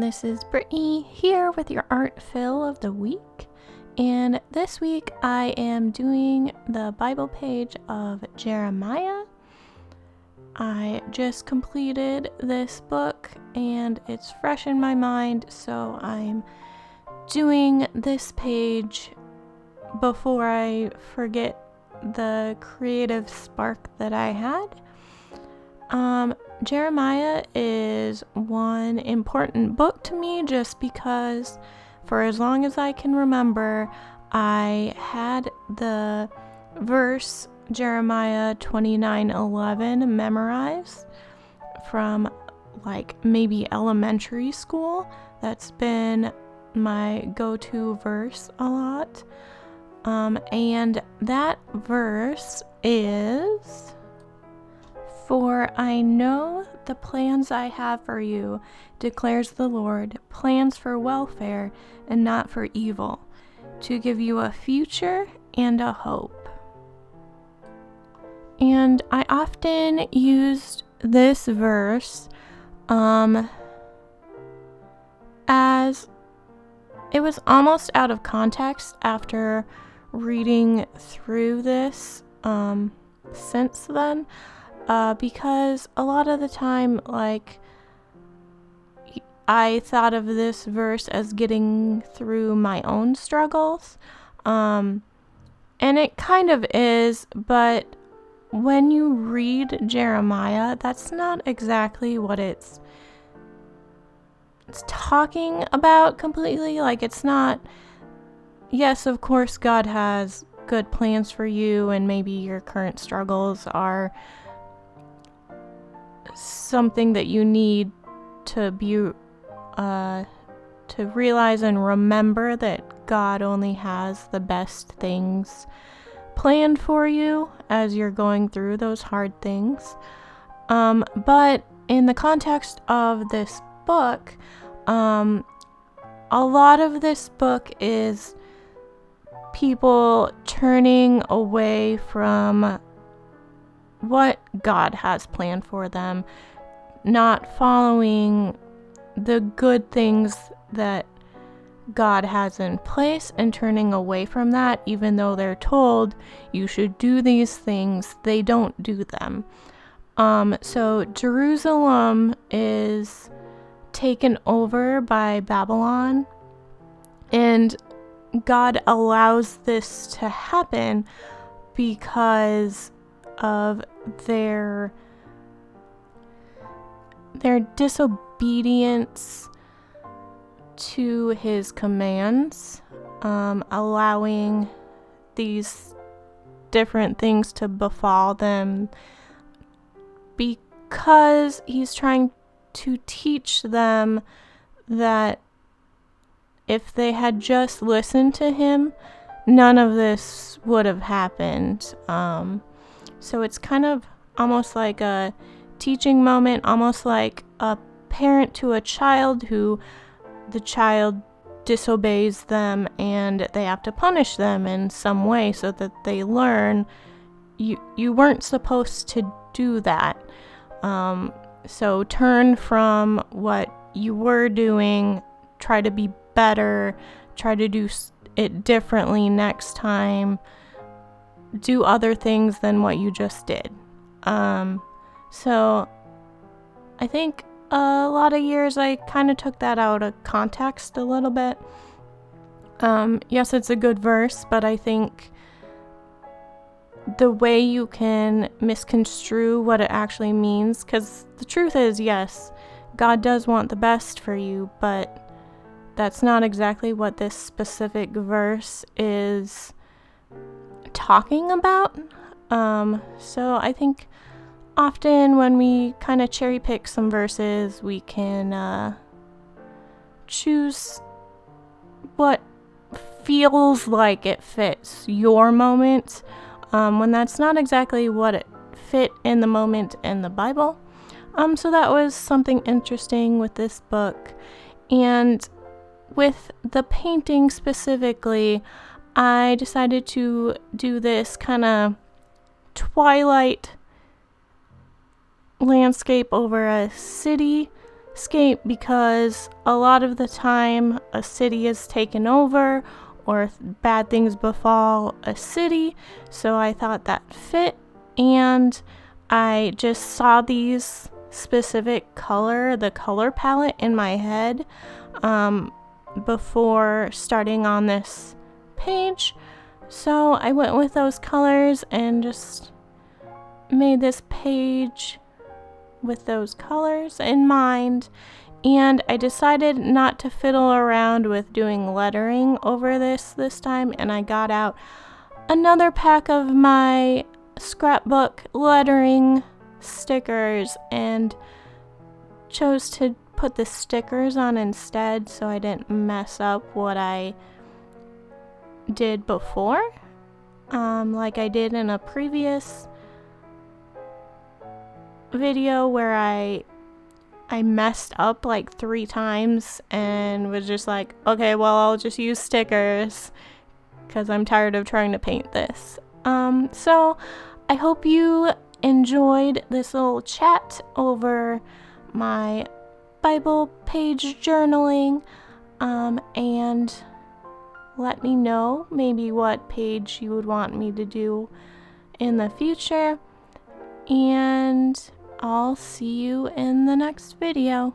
This is Brittany here with your art fill of the week, and this week I am doing the Bible page of Jeremiah. I just completed this book and it's fresh in my mind, so I'm doing this page before I forget the creative spark that I had. Jeremiah is one important book to me just because for as long as I can remember, I had the verse Jeremiah 29:11 memorized from maybe elementary school. That's been my go-to verse a lot. And that verse is, "For I know the plans I have for you, declares the Lord, plans for welfare and not for evil, to give you a future and a hope." And I often used this verse as it was almost out of context after reading through this since then. Because a lot of the time, I thought of this verse as getting through my own struggles. And it kind of is, but when you read Jeremiah, that's not exactly what it's talking about completely. It's not, yes, of course, God has good plans for you, and maybe your current struggles are something that you need to be to realize and remember that God only has the best things planned for you as you're going through those hard things. But in the context of this book, a lot of this book is people turning away from what God has planned for them, not following the good things that God has in place and turning away from that, even though they're told you should do these things, they don't do them. So Jerusalem is taken over by Babylon, and God allows this to happen because of their disobedience to his commands, allowing these different things to befall them, because he's trying to teach them that if they had just listened to him, none of this would have happened. So it's kind of almost like a teaching moment, almost like a parent to a child who the child disobeys them and they have to punish them in some way so that they learn you weren't supposed to do that. So turn from what you were doing, try to be better, try to do it differently next time, do other things than what you just did. So I think a lot of years I kind of took that out of context a little bit. Yes, it's a good verse, but I think the way you can misconstrue what it actually means, because the truth is, yes, God does want the best for you, but that's not exactly what this specific verse is talking about. So I think often when we kind of cherry pick some verses, we can choose what feels like it fits your moment, when that's not exactly what it fit in the moment in the Bible. So that was something interesting with this book. And with the painting specifically, I decided to do this kind of twilight landscape over a city because a lot of the time a city is taken over or bad things befall a city, so I thought that fit, and I just saw these specific the color palette in my head before starting on this page, so I went with those colors and just made this page with those colors in mind. And I decided not to fiddle around with doing lettering over this time, and I got out another pack of my scrapbook lettering stickers and chose to put the stickers on instead so I didn't mess up what I did before, like I did in a previous video where I messed up like 3 times and was just like, okay, well, I'll just use stickers because I'm tired of trying to paint this. So I hope you enjoyed this little chat over my Bible page journaling, and let me know maybe what page you would want me to do in the future, and I'll see you in the next video.